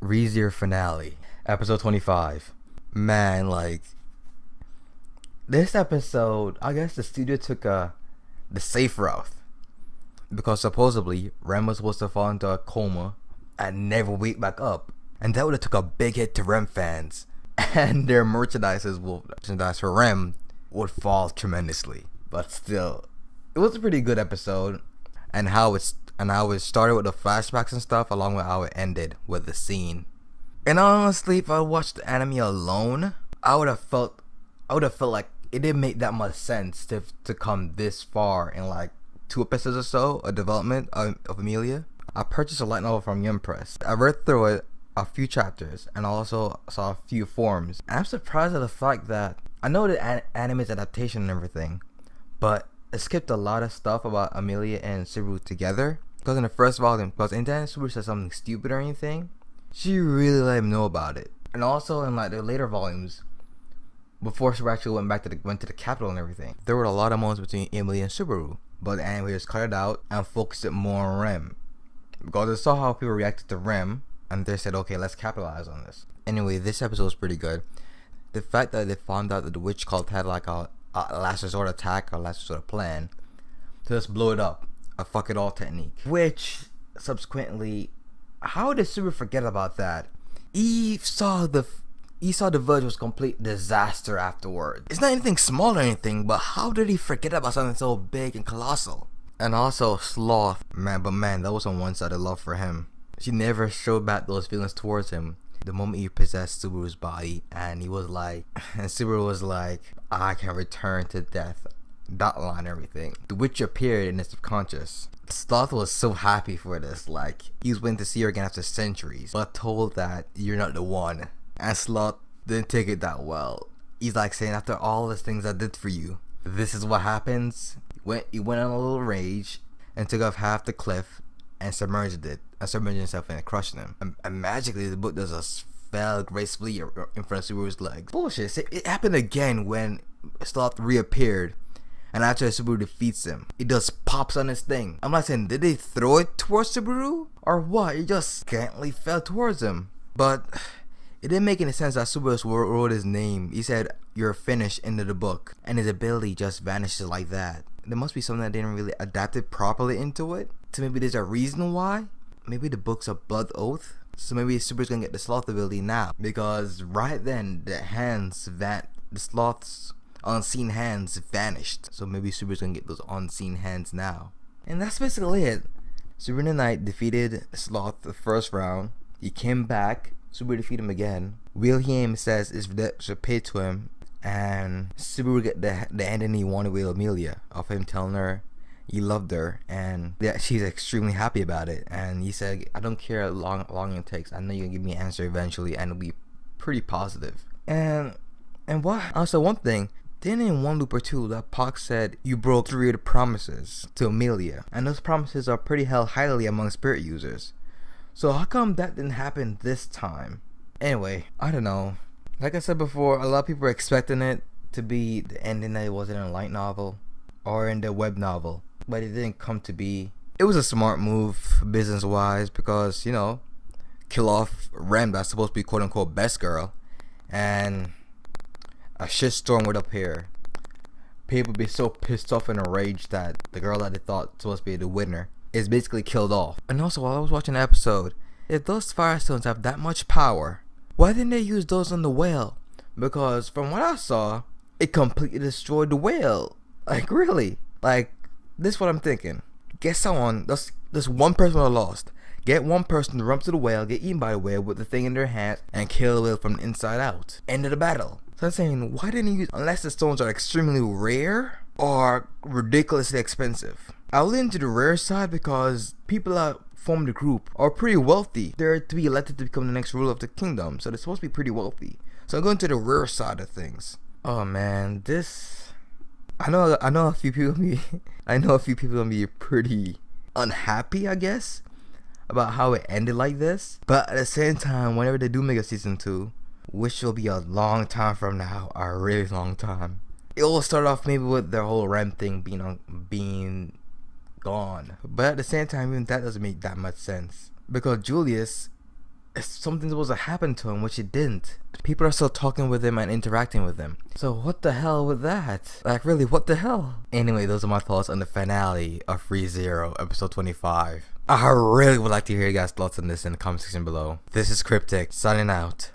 ReZero finale, episode 25. Man, like, this episode, I guess the studio took the safe route. Because supposedly, Rem was supposed to fall into a coma and never wake back up. And that would have took a big hit to Rem fans. And their merchandise for Rem would fall tremendously. But still, it was a pretty good episode. And how it started with the flashbacks and stuff, along with how it ended with the scene. And honestly, if I watched the anime alone, I would have felt like it didn't make that much sense to come this far in like 2 episodes or so of development of Emilia. I purchased a light novel from Young Press. I read through it a few chapters and also saw a few forums. And I'm surprised at the fact that I know the anime's adaptation and everything, but it skipped a lot of stuff about Emilia and Subaru together. Because in the first volume, because anytime Subaru said something stupid or anything, she really let him know about it. And also in like the later volumes, before Subaru actually went to the capital and everything, there were a lot of moments between Emilia and Subaru. But the anime just cut it out and focused it more on Rem. Because they saw how people reacted to Rem, and they said, okay, let's capitalize on this. Anyway, this episode was pretty good. The fact that they found out that the witch cult had like a last resort attack or last resort plan to just blow it up, a fuck it all technique. Which subsequently, how did Subaru forget about that? He saw the village was complete disaster afterwards. It's not anything small or anything, but how did he forget about something so big and colossal? And also Sloth, man, that was on one side of love for him. She never showed back those feelings towards him. The moment he possessed Subaru's body, and Subaru was like, I can return to death. Dot line and everything. The witch appeared in his subconscious. Sloth was so happy for this, like he was waiting to see her again after centuries, but told that you're not the one. And Sloth didn't take it that well. He's like saying, after all the things I did for you, this is what happens. He went on a little rage and took off half the cliff and submerged himself and crushed him. And magically the book just fell gracefully in front of Subaru's legs. Bullshit. It happened again when Sloth reappeared. And after Subaru defeats him, it just pops on his thing. I'm like saying, did they throw it towards Subaru? Or what? It just scantily fell towards him. But it didn't make any sense that Subaru wrote his name. He said, you're finished, into the book. And his ability just vanishes like that. There must be something that didn't really adapt it properly into it. So maybe there's a reason why. Maybe the book's a blood oath. So maybe Subaru's gonna get the Sloth ability now. Because right then, the Sloth's unseen hands vanished. So maybe Subaru's gonna get those unseen hands now. And that's basically it. Sabrina Knight defeated Sloth the first round. He came back. Subaru defeated him again. Wilhelm says his debt should pay to him, and Subaru get the ending he wanted with Emilia, of him telling her he loved her, and that she's extremely happy about it. And he said, I don't care how long it takes. I know you're gonna give me an answer eventually, and it'll be pretty positive. And what? Also, one thing. Then in one loop or two, that Pac said you broke 3 of the promises to Emilia, and those promises are pretty held highly among spirit users. So how come that didn't happen this time? Anyway, I don't know. Like I said before, a lot of people are expecting it to be the ending that it was in a light novel or in the web novel, but it didn't come to be. It was a smart move business wise because, you know, kill off Rem, that's supposed to be quote unquote best girl, and a shitstorm would appear. People would be so pissed off and enraged that the girl that they thought was supposed to be the winner is basically killed off. And also, while I was watching the episode, if those firestones have that much power, why didn't they use those on the whale? Because from what I saw, it completely destroyed the whale. Like, really? Like, this is what I'm thinking. Get someone, this one person would have lost. Get one person to run to the whale, get eaten by the whale with the thing in their hand, and kill the whale from the inside out. End of the battle. So I'm saying, why didn't you use, unless the stones are extremely rare or ridiculously expensive? I lean to the rare side because people that form the group are pretty wealthy. They're to be elected to become the next ruler of the kingdom, so they're supposed to be pretty wealthy. So I'm going to the rare side of things. Oh man, this, I know a few people gonna be pretty unhappy, I guess, about how it ended like this. But at the same time, whenever they do make a season 2, which will be a long time from now, a really long time, it will start off maybe with their whole Rem thing being gone. But at the same time, even that doesn't make that much sense, because Julius something's supposed to happen to him, which it didn't. People are still talking with him and interacting with him. So what the hell with that? Like, really, what the hell? Anyway, those are my thoughts on the finale of ReZero, episode 25. I really would like to hear you guys' thoughts on this in the comment section below. This is Cryptic, signing out.